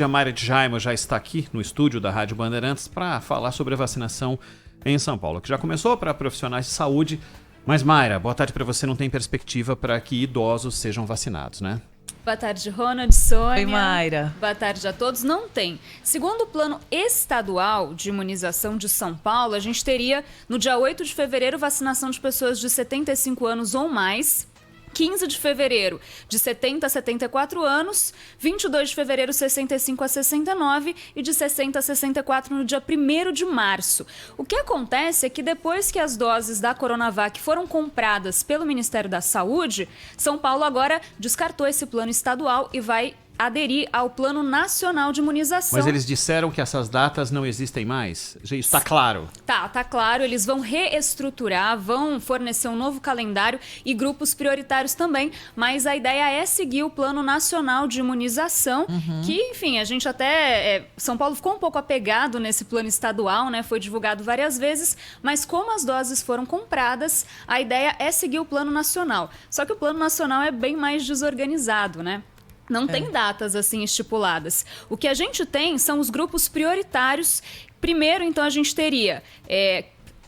A Mayra Djaimo já está aqui no estúdio da Rádio Bandeirantes para falar sobre a vacinação em São Paulo, que já começou para profissionais de saúde. Mas, Mayra, boa tarde para você. Não tem perspectiva para que idosos sejam vacinados, né? Boa tarde, Ronald, Sônia. Oi, Mayra. Boa tarde a todos. Não tem. Segundo o Plano Estadual de Imunização de São Paulo, a gente teria, no dia 8 de fevereiro, vacinação de pessoas de 75 anos ou mais. 15 de fevereiro, de 70 a 74 anos, 22 de fevereiro, 65 a 69 e de 60 a 64 no dia 1º de março. O que acontece é que depois que as doses da Coronavac foram compradas pelo Ministério da Saúde, São Paulo agora descartou esse plano estadual e vai aderir ao Plano Nacional de Imunização. Mas eles disseram que essas datas não existem mais? Isso está claro? Tá claro. Eles vão reestruturar, vão fornecer um novo calendário e grupos prioritários também, mas a ideia é seguir o Plano Nacional de Imunização, que, enfim, a gente até... São Paulo ficou um pouco apegado nesse plano estadual, né? Foi divulgado várias vezes, mas como as doses foram compradas, a ideia é seguir o Plano Nacional. Só que o Plano Nacional é bem mais desorganizado, né? Não tem datas assim estipuladas. O que a gente tem são os grupos prioritários. Primeiro, então, a gente teria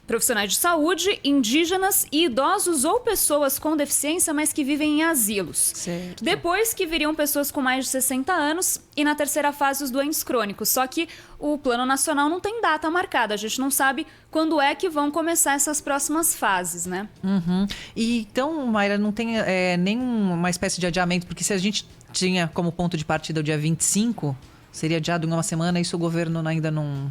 profissionais de saúde, indígenas e idosos ou pessoas com deficiência, mas que vivem em asilos. Certo. Depois que viriam pessoas com mais de 60 anos e na terceira fase os doentes crônicos. Só que o Plano Nacional não tem data marcada. A gente não sabe quando é que vão começar essas próximas fases, né? E então, Mayra, não tem nenhuma espécie de adiamento, porque se a gente tinha como ponto de partida o dia 25, seria adiado em uma semana, isso o governo ainda não...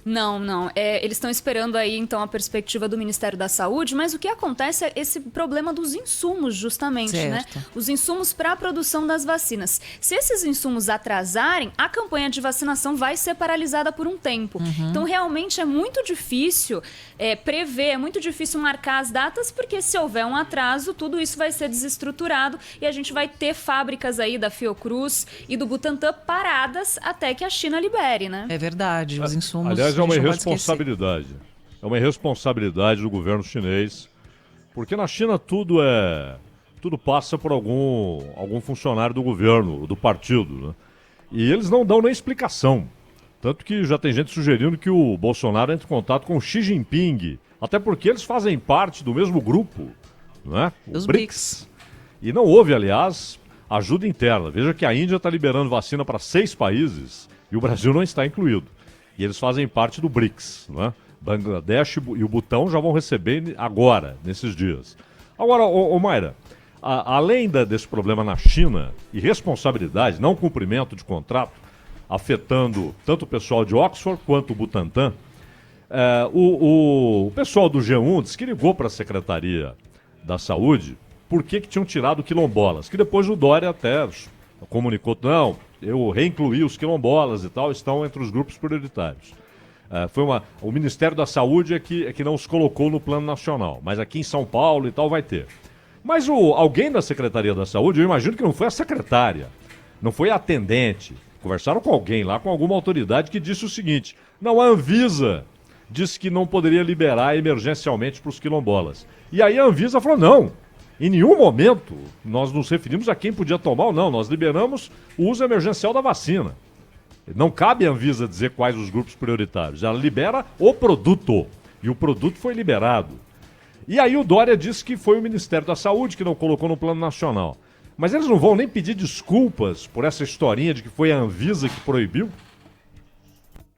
Não. Eles estão esperando aí, então, a perspectiva do Ministério da Saúde, mas o que acontece é esse problema dos insumos, justamente, certo, né? Os insumos para a produção das vacinas. Se esses insumos atrasarem, a campanha de vacinação vai ser paralisada por um tempo. Então, realmente, é muito difícil prever, é muito difícil marcar as datas, porque se houver um atraso, tudo isso vai ser desestruturado e a gente vai ter fábricas aí da Fiocruz e do Butantan paradas até que a China libere, né? É verdade, os insumos... Aliás, é uma a gente não pode irresponsabilidade. É uma irresponsabilidade do governo chinês, porque na China tudo passa por algum funcionário do governo, do partido, né? E eles não dão nem explicação. Tanto que já tem gente sugerindo que o Bolsonaro entre em contato com o Xi Jinping, até porque eles fazem parte do mesmo grupo, né? Os BRICS. E não houve, aliás, ajuda interna. Veja que a Índia está liberando vacina para 6 países e o Brasil não está incluído. E eles fazem parte do BRICS, né? Bangladesh e o Butão já vão receber agora, nesses dias. Agora, Mayra, além desse problema na China, irresponsabilidade, não cumprimento de contrato, afetando tanto o pessoal de Oxford quanto o Butantan, o pessoal do G1 disse que ligou para a Secretaria da Saúde por que tinham tirado quilombolas, que depois o Dória até comunicou, não, eu reincluí os quilombolas e tal, estão entre os grupos prioritários. O Ministério da Saúde é que não os colocou no plano nacional, mas aqui em São Paulo e tal vai ter. Mas alguém da Secretaria da Saúde, eu imagino que não foi a secretária, não foi a atendente, conversaram com alguém lá, com alguma autoridade que disse o seguinte, não, a Anvisa disse que não poderia liberar emergencialmente para os quilombolas. E aí a Anvisa falou, não, em nenhum momento nós nos referimos a quem podia tomar ou não, nós liberamos o uso emergencial da vacina. Não cabe à Anvisa dizer quais os grupos prioritários, ela libera o produto, e o produto foi liberado. E aí o Dória disse que foi o Ministério da Saúde que não colocou no plano nacional. Mas eles não vão nem pedir desculpas por essa historinha de que foi a Anvisa que proibiu?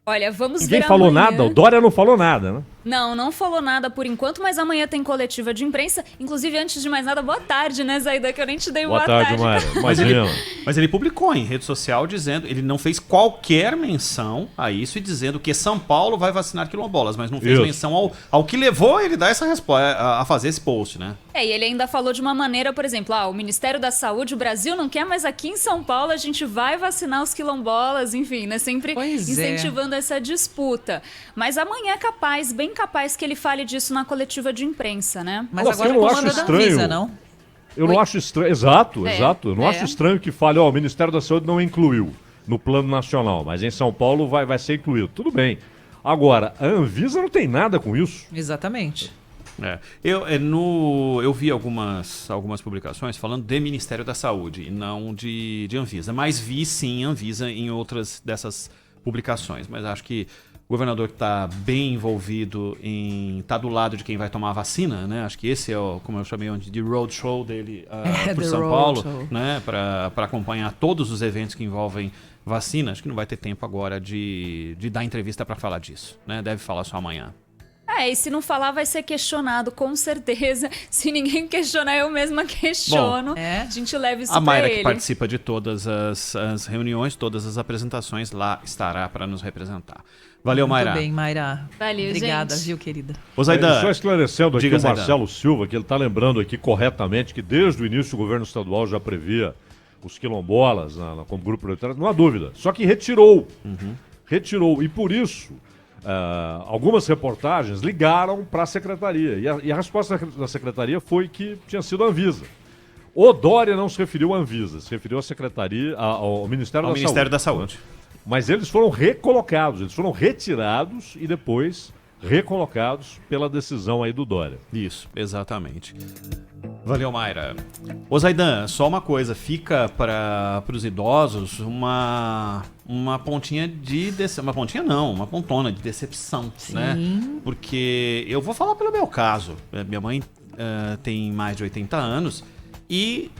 Olha, vamos ver Ninguém falou amanhã. nada, o Dória não falou nada, né? Não falou nada por enquanto, mas amanhã tem coletiva de imprensa. Inclusive, antes de mais nada, boa tarde, né, Zaida? Que eu nem te dei boa tarde. Mayra. Mas ele publicou em rede social dizendo, ele não fez qualquer menção a isso e dizendo que São Paulo vai vacinar quilombolas, mas não fez menção ao que levou ele dar essa resposta, a fazer esse post, né? E ele ainda falou de uma maneira, por exemplo, o Ministério da Saúde, o Brasil não quer, mas aqui em São Paulo a gente vai vacinar os quilombolas, enfim, né? Sempre incentivando essa disputa. Mas amanhã é capaz, bem capaz que ele fale disso na coletiva de imprensa, né? Mas agora é comando da Anvisa, não? Eu não acho estranho, exato. Eu não acho estranho que fale, o Ministério da Saúde não incluiu no plano nacional, mas em São Paulo vai ser incluído. Tudo bem. Agora, a Anvisa não tem nada com isso. Exatamente. Eu vi algumas publicações falando de Ministério da Saúde e não de Anvisa, mas vi sim Anvisa em outras dessas publicações, mas acho que o governador está bem envolvido está do lado de quem vai tomar a vacina, né? Acho que esse é como eu chamei de roadshow dele por São Paulo, né? Para acompanhar todos os eventos que envolvem vacina. Acho que não vai ter tempo agora de dar entrevista para falar disso, né? Deve falar só amanhã. E se não falar vai ser questionado, com certeza. Se ninguém questionar, eu mesma questiono. A gente leva isso pra ele. A Mayra, que participa de todas as reuniões, todas as apresentações, lá estará para nos representar. Valeu, Mayra. Muito bem, Mayra. Valeu, Obrigada, gente. Viu, querida? Ô, Zaidan, só esclarecendo aqui o Zaidan. Marcelo Silva, que ele está lembrando aqui corretamente que desde o início o governo estadual já previa os quilombolas como grupo prioritário, não há dúvida. Só que retirou. Retirou. E por isso, algumas reportagens ligaram para a secretaria. E a resposta da secretaria foi que tinha sido a Anvisa. O Dória não se referiu à Anvisa, se referiu à secretaria, ao Ministério da Ministério da Saúde. Saúde. Mas eles foram recolocados, eles foram retirados e depois recolocados pela decisão aí do Dória. Isso, exatamente. Valeu, Mayra. Ô, Zaidan, só uma coisa, fica para os idosos uma pontinha uma pontinha não, uma pontona de decepção, né? Porque eu vou falar pelo meu caso. Minha mãe tem mais de 80 anos e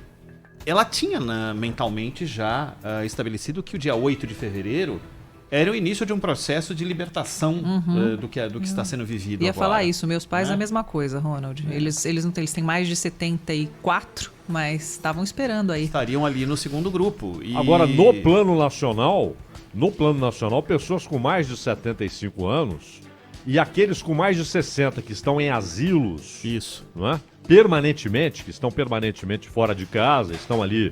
ela tinha mentalmente já estabelecido que o dia 8 de fevereiro era o início de um processo de libertação do que está sendo vivido Ia agora. falar isso, meus pais Né? a mesma coisa, Ronald. Eles têm mais de 74, mas estavam esperando aí. Estariam ali no segundo grupo. E... Agora, no plano nacional, pessoas com mais de 75 anos e aqueles com mais de 60 que estão em asilos, Isso. não é? Que estão permanentemente fora de casa, estão ali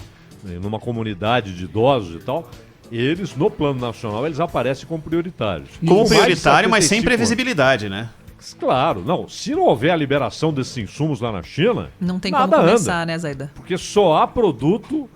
numa comunidade de idosos e tal, eles, no plano nacional, eles aparecem como prioritários. Como Com mais de prioritário, mas sem 75 previsibilidade, né? anos. Claro, não. Se não houver a liberação desses insumos lá na China, Não tem nada como anda. começar, né, Zaida? Porque só há produto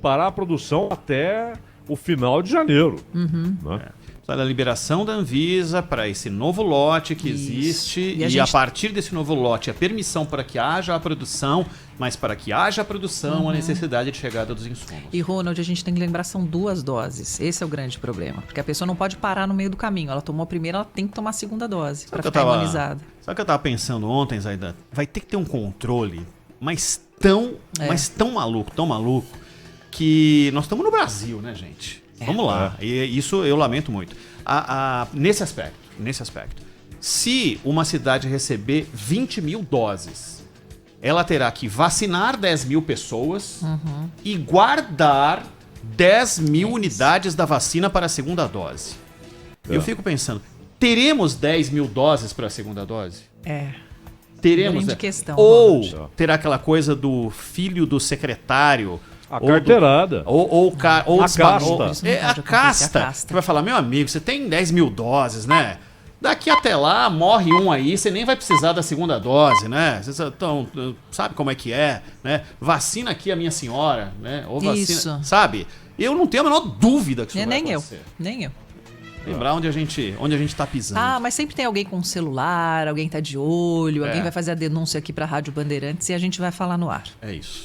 para a produção até o final de janeiro. Né? Da liberação da Anvisa para esse novo lote que Isso. existe E e, a gente- a partir desse novo lote a permissão para que haja a produção, mas para que haja a produção a necessidade de chegada dos insumos. E, Ronald, a gente tem que lembrar, são 2 doses. Esse é o grande problema. Porque a pessoa não pode parar no meio do caminho. Ela tomou a primeira, ela tem que tomar a segunda dose para que eu ficar tava- imunizada. Sabe o que eu estava pensando ontem, Zaidan? Vai ter que ter um controle, mas tão maluco, que nós estamos no Brasil, né, gente? Vamos lá. E isso eu lamento muito. Nesse aspecto, se uma cidade receber 20 mil doses, ela terá que vacinar 10 mil pessoas e guardar 10 mil unidades da vacina para a segunda dose. Eu fico pensando, teremos 10 mil doses para a segunda dose? Teremos. Grande questão, Ou Ronald. terá aquela coisa do filho do secretário. A ou carteirada. Ou A casta. Isso não É pode a acontecer, casta. a casta. Que vai falar, meu amigo, você tem 10 mil doses, né? Daqui até lá, morre um aí, você nem vai precisar da segunda dose, né? Vocês sabe como é que é, né? Vacina aqui a minha senhora, né? Ou vacina, Isso. sabe? Eu não tenho a menor dúvida que isso vai Nem eu. acontecer. Nem eu. Lembrar onde a gente tá pisando. Ah, mas sempre tem alguém com um celular, alguém tá de olho, alguém É. vai fazer a denúncia aqui pra Rádio Bandeirantes e a gente vai falar no ar. É isso.